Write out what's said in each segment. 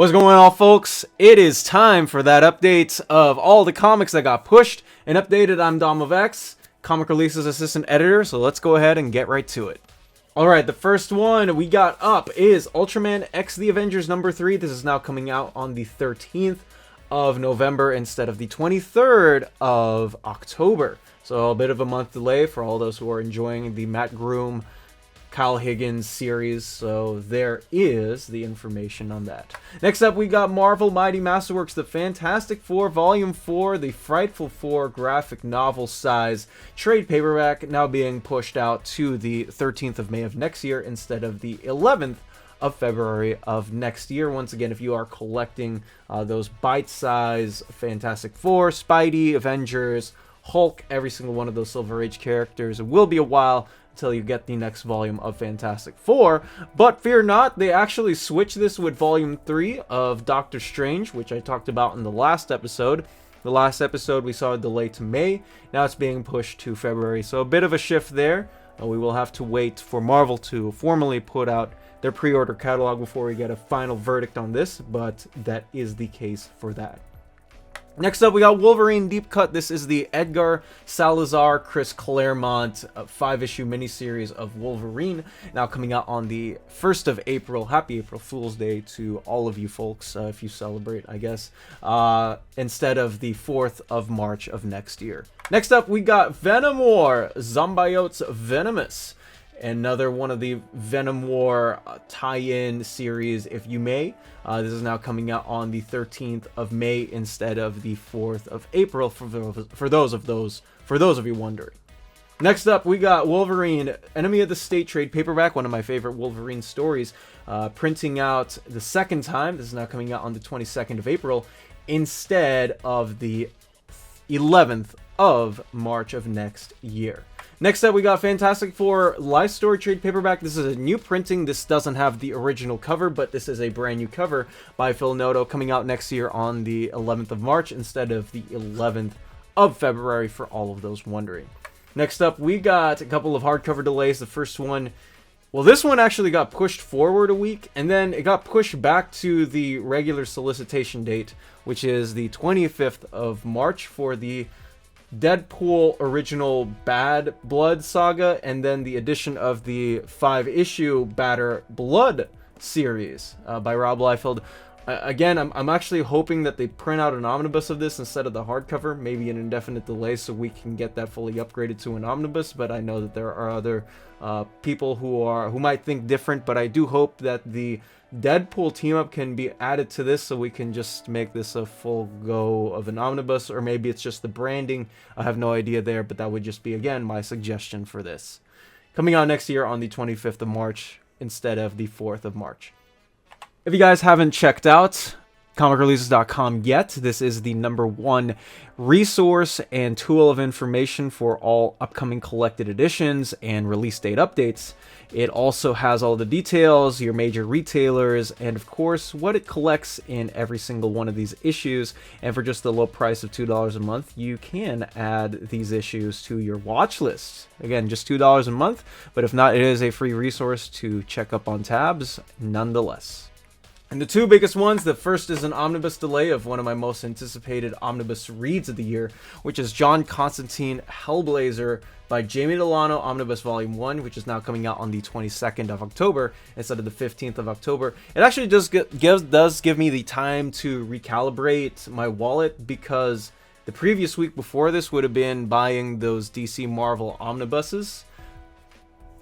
What's going on, folks? It is time for that update of all the comics that got pushed and updated. I'm Dom of X, Comic Releases Assistant Editor, so let's go ahead and get right to it. Alright, the first one we got up is Ultraman X The Avengers number 3. This is now coming out on the 13th of November instead of the 23rd of October. So a bit of a month delay for all those who are enjoying the Matt Groom, Kyle Higgins series, so there is the information on that. Next up, we got Marvel Mighty Masterworks, The Fantastic Four Volume 4, the Frightful Four graphic novel size trade paperback, now being pushed out to the 13th of May of next year instead of the 11th of February of next year. Once again, if you are collecting those bite-size Fantastic Four, Spidey, Avengers, Hulk, every single one of those Silver Age characters, it will be a while until you get the next volume of Fantastic Four. But fear not, they actually switched this with Volume 3 of Doctor Strange, which I talked about in the last episode. The last episode we saw a delay to May, now it's being pushed to February, so a bit of a shift there. We will have to wait for Marvel to formally put out their pre-order catalog before we get a final verdict on this, but that is the case for that. Next up, we got Wolverine Deep Cut. This is the Edgar Salazar, Chris Claremont 5-issue miniseries of Wolverine, now coming out on the 1st of April. Happy April Fool's Day to all of you folks, if you celebrate, I guess, instead of the 4th of March of next year. Next up, we got Venom War, Zombiotes Venomous. Another one of the Venom War tie-in series, if you may. This is now coming out on the 13th of May instead of the 4th of April for those of you wondering. Next up, we got Wolverine Enemy of the State trade paperback, one of my favorite Wolverine stories, printing out the second time. This is now coming out on the 22nd of April instead of the 11th of March of next year. Next up, we got Fantastic Four Life Story trade paperback. This is a new printing. This doesn't have the original cover, but this is a brand new cover by Phil Noto, coming out next year on the 11th of March instead of the 11th of February for all of those wondering. Next up, we got a couple of hardcover delays. The first one, well, this one actually got pushed forward a week, and then it got pushed back to the regular solicitation date, which is the 25th of March for the Deadpool original Bad Blood saga, and then the addition of the 5-issue Badder Blood series by Rob Liefeld. Again, I'm actually hoping that they print out an omnibus of this instead of the hardcover, maybe an indefinite delay so we can get that fully upgraded to an omnibus, but I know that there are other people who might think different, but I do hope that the Deadpool team-up can be added to this so we can just make this a full go of an omnibus, or maybe it's just the branding. I have no idea there, but that would just be, again, my suggestion for this. Coming out next year on the 25th of March instead of the 4th of March. If you guys haven't checked out comicreleases.com yet, this is the #1 resource and tool of information for all upcoming collected editions and release date updates. It also has all the details, your major retailers, and of course what it collects in every single one of these issues. And for just the low price of $2 a month, you can add these issues to your watch list. Again, just $2 a month, but if not, it is a free resource to check up on tabs nonetheless. And the two biggest ones, the first is an omnibus delay of one of my most anticipated omnibus reads of the year, which is John Constantine Hellblazer by Jamie Delano, Omnibus Volume 1, which is now coming out on the 22nd of October instead of the 15th of October. It actually does give me the time to recalibrate my wallet, because the previous week before this would have been buying those DC Marvel omnibuses.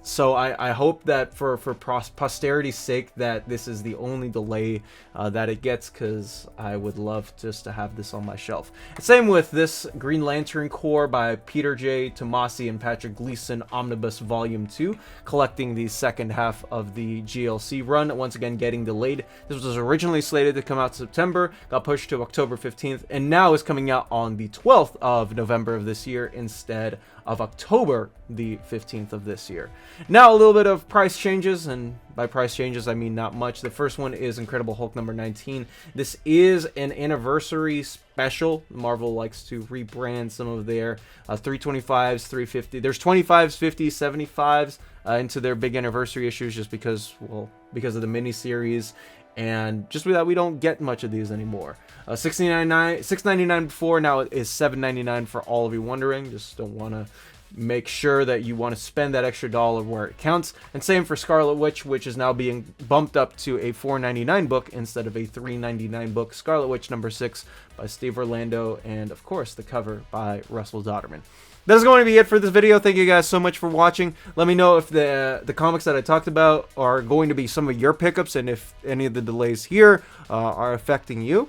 So I hope that for posterity's sake that this is the only delay that it gets, because I would love just to have this on my shelf. Same with this Green Lantern Corps by Peter J. Tomasi and Patrick Gleason, Omnibus Volume 2, collecting the second half of the GLC run, once again getting delayed. This was originally slated to come out September, got pushed to October 15th, and now is coming out on the 12th of November of this year instead of October the 15th of this year. Now a little bit of price changes, and by price changes I mean not much. The first one is Incredible Hulk number 19. This is an anniversary special. Marvel likes to rebrand some of their 325s, 350. There's 25s, 50s, 75s into their big anniversary issues, just because, well, because of the miniseries And just with that, we don't get much of these anymore. $6.99 before, now it is $7.99 for all of you wondering. Just don't want to make sure that you want to spend that extra dollar where it counts. And same for Scarlet Witch, which is now being bumped up to a $4.99 book instead of a $3.99 book. Scarlet Witch number 6 by Steve Orlando, and of course the cover by Russell Dodderman. That is going to be it for this video. Thank you guys so much for watching. Let me know if the comics that I talked about are going to be some of your pickups, and if any of the delays here are affecting you.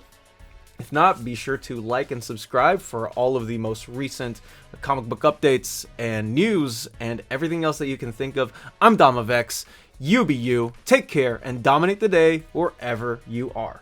If not, be sure to like and subscribe for all of the most recent comic book updates and news and everything else that you can think of. I'm Dom of X. You be you. Take care and dominate the day wherever you are.